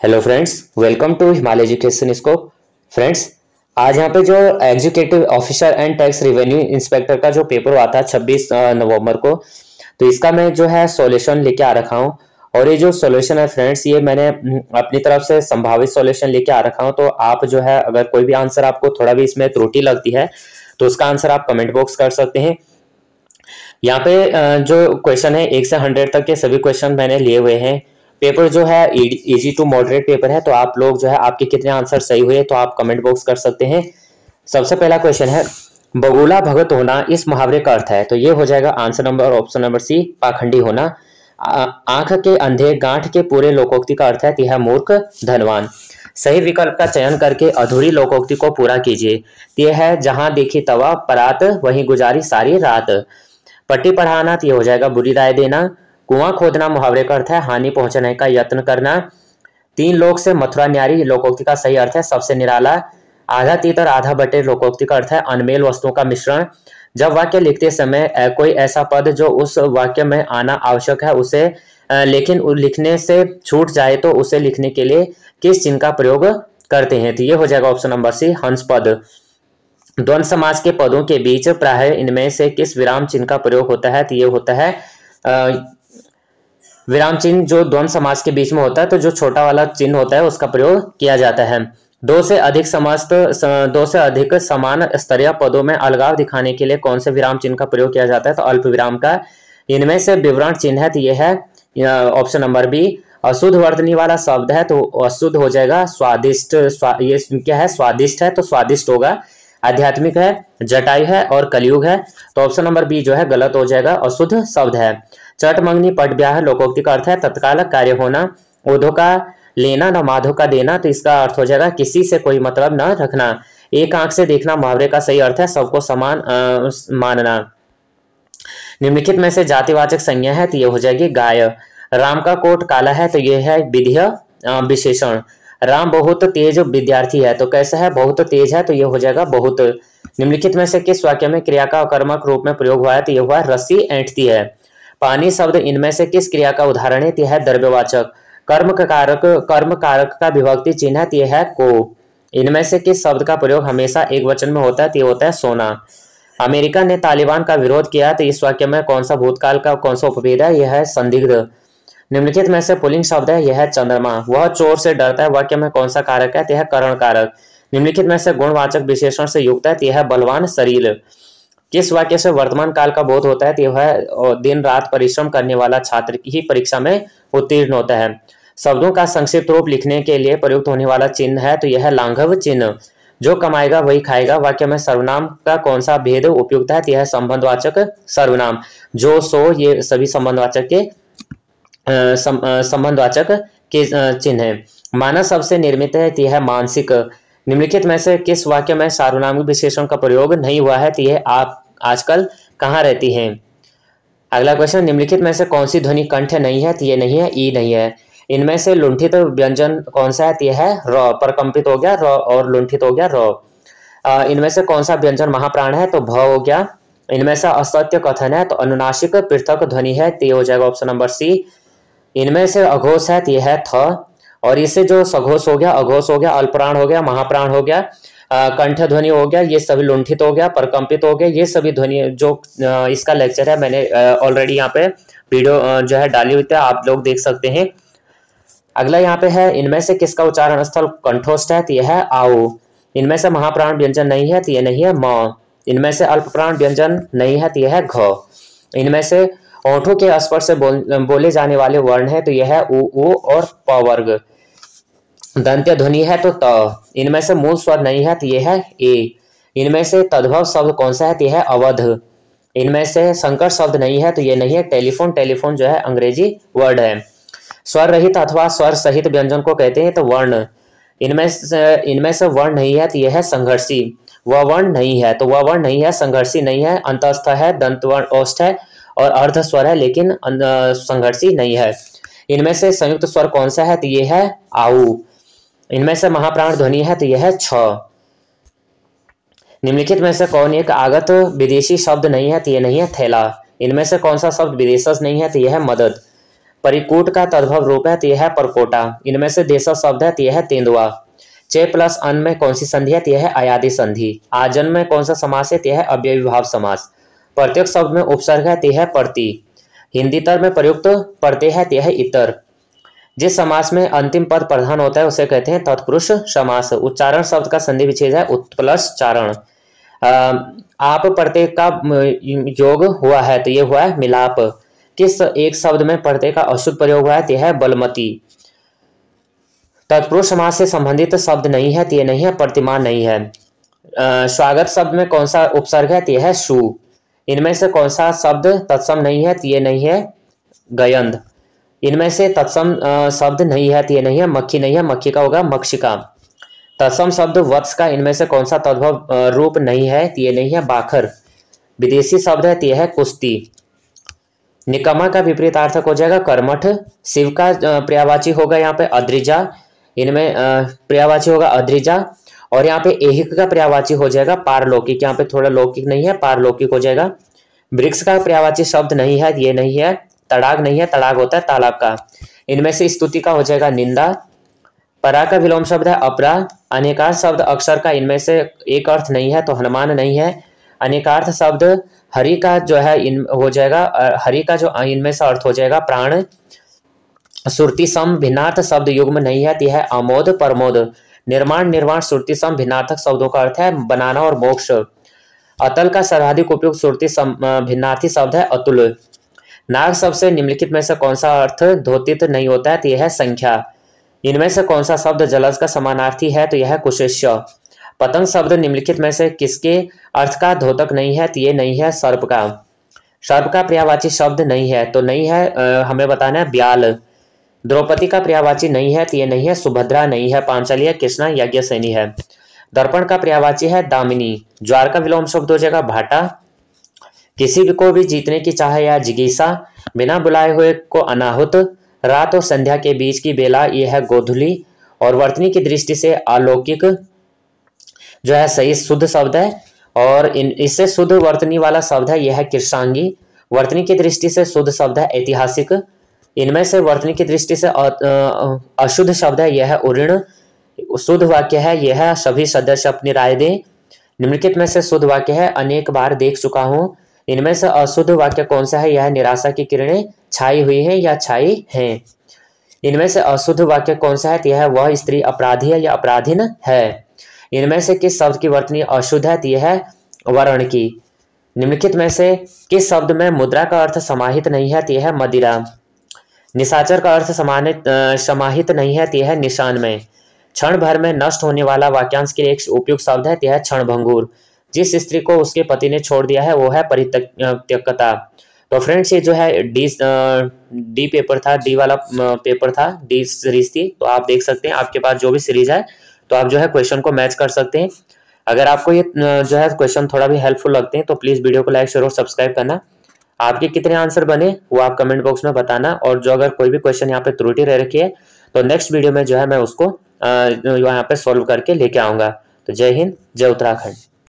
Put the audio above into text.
Hello friends, welcome to Himalaya education scope. Friends, आज यहाँ पे जो executive officer and tax revenue inspector का जो पेपर हुआ था 26 नवंबर को, तो इसका मैं जो है सॉल्यूशन लेके आ रखा हूँ। और ये जो सॉल्यूशन है फ्रेंड्स, ये मैंने अपनी तरफ से संभावित सॉल्यूशन लेके आ रखा हूँ। तो आप जो है अगर कोई भी आंसर आपको थोड़ा भी इसमें त्रुटि लगती है तो उसका आंसर आप कमेंट बॉक्स कर सकते हैं। यहाँ पे जो क्वेश्चन है 1 से 100 तक के सभी क्वेश्चन मैंने लिए हुए हैं। पेपर जो है इजी टू मॉडरेट पेपर है, तो आप लोग जो है आपके कितने आंसर सही हुए तो आप कमेंट बॉक्स कर सकते हैं। सबसे पहला क्वेश्चन है, बगुला भगत होना इस मुहावरे का अर्थ है। तो ये हो जाएगा answer number option number C, पाखंडी होना। आंख के अंधे गांठ के पूरे लोकोक्ति का अर्थ है यह मूर्ख धनवान। सही विकल्प का चयन करके अधूरी लोकोक्ति को पूरा कीजिए। यह है जहां देखी तवा परात वहीं गुजारी सारी रात। पट्टी पढ़ाना तो ये हो जाएगा बुरी राय देना। कुआं खोदना मुहावरे का अर्थ है हानि पहुंचाने का यत्न करना। 3 लोक से मथुरा न्यारी लोकोक्ति का सही अर्थ है सबसे निराला। आधा तीतर आधा बटे लोकोक्ति का अर्थ है अनमेल वस्तुओं का मिश्रण। जब वाक्य लिखते समय कोई ऐसा पद जो उस वाक्य में आना आवश्यक है उसे लेकिन लिखने से छूट जाए तो उसे लिखने के लिए किस चिन्ह का प्रयोग करते हैं। तो ये हो जाएगा ऑप्शन नंबर सी, हंस पद। द्वंद्व समास के पदों के बीच प्राय इनमें से किस विराम चिन्ह का प्रयोग होता है। तो ये होता है विराम चिन्ह जो द्वंद्व समास के बीच में होता है, तो जो छोटा वाला चिन्ह होता है उसका प्रयोग किया जाता है। 2 से अधिक समान स्तरीय पदों में अलगाव दिखाने के लिए कौन से विराम चिन्ह का प्रयोग किया जाता है। तो अल्प विराम का। इनमें से विवरण चिन्ह है तो ये है ऑप्शन नंबर बी। अशुद्ध वर्तनी वाला शब्द है तो अशुद्ध हो जाएगा स्वादिष्ट। ये क्या है, स्वादिष्ट है तो स्वादिष्ट होगा। आध्यात्मिक है, जटायु है और कलयुग है, तो ऑप्शन नंबर बी जो है गलत हो जाएगा, अशुद्ध शब्द है। चट मंगनी पट ब्याह लोकोक्ति का अर्थ है तत्काल कार्य होना। ओधो का लेना न माधो का देना, तो इसका अर्थ हो जाएगा किसी से कोई मतलब न रखना। एक आंख से देखना मुहावरे का सही अर्थ है सबको समान मानना। निम्नलिखित में से जातिवाचक संज्ञा है तो ये हो जाएगी गाय। राम का कोट काला है तो ये है विधेय विशेषण। राम बहुत तेज विद्यार्थी है तो कैसा है, बहुत तेज है तो ये हो जाएगा बहुत। निम्नलिखित में से किस वाक्य में क्रिया का अकर्मक रूप में प्रयोग हुआ है तो ये हुआ रस्सी ऐंठती है। पानी शब्द इनमें से किस क्रिया का उदाहरण है, यह है द्रव्यवाचक। कर्म कारक का विभक्ति चिन्ह है, यह है को। इनमें से किस शब्द का प्रयोग हमेशा एक वचन में होता है, ये होता है सोना। अमेरिका ने तालिबान का विरोध किया तो इस वाक्य में कौन सा भूतकाल का कौन सा उपभेद है, यह है संदिग्ध। निम्नलिखित में से पुल्लिंग शब्द है, यह है चंद्रमा। वह चोर से डरता है वाक्य में कौन सा कारक है, यह करण कारक। निम्नलिखित में से गुणवाचक विशेषण से युक्त है, यह है बलवान शरीर। किस वाक्य से वर्तमान काल का बोध होता है, यह है दिन रात परिश्रम करने वाला छात्र ही परीक्षा में उत्तीर्ण होता है। शब्दों का संक्षिप्त रूप लिखने के लिए प्रयुक्त होने वाला चिन्ह है तो यह है लांघव चिन्ह। जो कमाएगा वही खाएगा वाक्य में सर्वनाम का कौन सा भेद उपयुक्त है, यह है संबंधवाचक सर्वनाम। जो सो ये सभी संबंधवाचक के संबंधवाचक के चिन्ह है। मानव सबसे निर्मित है यह है मानसिक। निम्नलिखित में से किस वाक्य में सार्वनामिक विशेषण का प्रयोग नहीं हुआ है, तो यह आप आजकल कहाँ रहती हैं। अगला क्वेश्चन, निम्नलिखित में से कौन सी ध्वनि कंठ नहीं है, तो ये नहीं है, ई नहीं है। इनमें से लुंठित व्यंजन कौन सा है, तो यह है र। परकंपित हो गया र और लुंठित हो गया र। इनमें से कौन सा व्यंजन महाप्राण है, तो भ हो गया। इनमें से असत्य कथन है तो अनुनासिक पृथक ध्वनि है, तो ये हो जाएगा ऑप्शन नंबर सी। इनमें से अघोष है तो यह है थ। और इससे जो सघोष हो गया, अघोष हो गया, अल्पप्राण हो गया, महाप्राण हो गया, कंठ ध्वनि हो गया, ये सभी लुंठित हो गया, परकंपित हो गया। ये सभी ध्वनि जो इसका लेक्चर है मैंने ऑलरेडी यहाँ पे वीडियो जो है डाली हुई है, आप लोग देख सकते हैं। अगला यहाँ पे है, इनमें से किसका उच्चारण स्थल कंठोष्ठ है, तो यह है आओ। इनमें से महाप्राण व्यंजन नहीं है तो यह नहीं है म। इनमें से अल्पप्राण व्यंजन नहीं है तो यह है घ। इनमें से ओंठों के स्पर्श से बोले जाने वाले वर्ण है तो यह है उ और प वर्ग। दंत्य ध्वनि है तो त। इनमें से मूल स्वर नहीं है तो यह है ए। इनमें से तद्भव शब्द कौन सा है तो यह है अवध। इनमें से संकर शब्द नहीं है तो यह नहीं है टेलीफोन। टेलीफोन जो है अंग्रेजी वर्ड है। स्वर रहित अथवा स्वर सहित व्यंजन को कहते हैं तो वर्ण। इनमें से वर्ण नहीं है तो यह है संघर्षी। वह वर्ण नहीं है तो वह वर्ण नहीं है, संघर्षी नहीं है, अंतस्थ है, दंत वर्ण औष्ठ है और अर्ध स्वर है लेकिन संघर्षी नहीं है। इनमें से संयुक्त स्वर कौन सा है तो यह है आऊ। इनमें से महाप्राण ध्वनि है तो यह है छ। निम्नलिखित में से कौन एक आगत विदेशी शब्द नहीं है तो यह नहीं है थैला। इनमें से कौन सा शब्द विदेशज नहीं है तो यह है मदद। परिकूट का तद्भव रूप है तो यह है परकोटा। इनमें से देशज शब्द है तो यह है तेंदुआ। चे प्लस अन में कौन सी संधि है तो यह है अयादि संधि। आजन में कौन सा समास है तो यह है अव्ययीभाव समास। प्रत्येक शब्द में उपसर्ग है तो यह है प्रति। हिंदीतर में प्रयुक्त प्रत्यय है तो यह है इतर। जिस समास में अंतिम पद प्रधान होता है उसे कहते हैं तत्पुरुष समास। उच्चारण शब्द का संधि विच्छेद है उत प्लस चारण। आप प्रत्यय का योग हुआ है तो ये हुआ है मिलाप। किस एक शब्द में प्रत्यय का अशुद्ध प्रयोग हुआ है तो यह है बलमती। तत्पुरुष समास से संबंधित शब्द नहीं है तो ये नहीं है प्रतिमान नहीं है। स्वागत शब्द में कौन सा उपसर्ग है तो यह है शु। इनमें से कौन सा शब्द तत्सम नहीं है तो ये नहीं है गयंद। इनमें से तत्सम शब्द नहीं है तो ये नहीं है मक्खी नहीं है, मक्खी का होगा मक्षिका। तत्सम शब्द वत्स का इनमें से कौन सा तद्भव रूप नहीं है तो ये नहीं है बाखर। विदेशी शब्द है तो यह है कुश्ती। निकम्मा का विपरीतार्थक हो जाएगा कर्मठ। शिव का पर्यायवाची होगा यहाँ पे अद्रिजा। इनमें पर्यायवाची होगा अद्रिजा। और यहाँ पे ऐहिक का पर्यायवाची हो जाएगा पारलौकिक। यहाँ पे थोड़ा लौकिक नहीं है, पारलौकिक हो जाएगा। वृक्ष का पर्यायवाची शब्द नहीं है, ये नहीं है। तड़ाग नहीं है, तड़ाग होता है तालाब का। इनमें से स्तुति का हो जाएगा निंदा। परा का विलोम शब्द है अपरा। अनेकार्थ शब्द अक्षर का इनमें से एक अर्थ नहीं है तो हनुमान नहीं है। अनेकार्थ शब्द हरि का जो है इन हो जाएगा, हरि का जो इनमें से अर्थ हो जाएगा प्राण। सुरति सम भिन्नार्थ शब्द युग्म नहीं है तो यह है अमोद प्रमोद। निर्माण निर्वाण सुरति सम भिन्नार्थक शब्दों का अर्थ है बनाना और मोक्ष। अतल का सर्वाधिक उपयोग सुरति भिन्नार्थी शब्द है अतुल। नाग शब्द से निम्नलिखित में से कौन सा अर्थ धोतित नहीं होता है तो यह है संख्या। इनमें से कौन सा शब्द जलज का समानार्थी है तो यह है कुशेष्य। पतंग शब्द निम्नलिखित में से किसके अर्थ का द्योतक नहीं है तो ये नहीं है सर्प का। सर्प का पर्यायवाची शब्द नहीं है तो नहीं है हमें बताना है ब्याल। द्रौपदी का पर्यायवाची नहीं है तो ये नहीं है सुभद्रा नहीं है। पांचाली है कृष्णा यज्ञसेनी है। दर्पण का पर्यायवाची है दामिनी। ज्वार का विलोम शब्द हो जाएगा भाटा। किसी को भी जीतने की चाह या जिज्ञासा। बिना बुलाए हुए को अनाहुत। रात और संध्या के बीच की बेला यह है गोधुली। और वर्तनी की दृष्टि से अलौकिक जो है सही शुद्ध शब्द है। और इससे शुद्ध वर्तनी वाला शब्द है यह है कृषांगी। वर्तनी की दृष्टि से शुद्ध शब्द है ऐतिहासिक। इनमें से वर्तनी की दृष्टि से अशुद्ध शब्द है यह है उऋण। शुद्ध वाक्य है यह है सभी सदस्य अपनी राय दें। निम्नलिखित में से शुद्ध वाक्य है अनेक बार देख चुका हूं। इनमें से अशुद्ध वाक्य कौन सा है, यह निराशा की किरणें छाई हुई हैं या छाई हैं। इनमें से अशुद्ध वाक्य कौन सा है, यह वह स्त्री अपराधी है या अपराधीन है। इनमें से किस शब्द की वर्तनी अशुद्ध है, यह है वर्ण की। निम्नलिखित में से किस शब्द में मुद्रा का अर्थ समाहित नहीं है, यह है मदिरा। निशाचर का अर्थ समाहित नहीं है, यह है निशान में। क्षण भर में नष्ट होने वाला वाक्यांश के लिए एक उपयुक्त शब्द है, यह है क्षणभंगुर। जिस स्त्री को उसके पति ने छोड़ दिया है वो है परित्यक्ता। तो फ्रेंड्स ये जो है डी पेपर था, डी वाला पेपर था, डी सीरीज थी। तो आप देख सकते हैं आपके पास जो भी सीरीज है तो आप जो है क्वेश्चन को मैच कर सकते हैं। अगर आपको ये जो है क्वेश्चन थोड़ा भी हेल्पफुल लगते हैं तो प्लीज़ वीडियो को लाइक शेयर और सब्सक्राइब करना। आपके कितने आंसर बने वो आप कमेंट बॉक्स में बताना। और जो अगर कोई भी क्वेश्चन यहाँ पे त्रुटि रह रखी है तो नेक्स्ट वीडियो में जो है मैं उसको यहाँ पे सॉल्व करके लेके आऊँगा। तो जय हिंद, जय उत्तराखंड।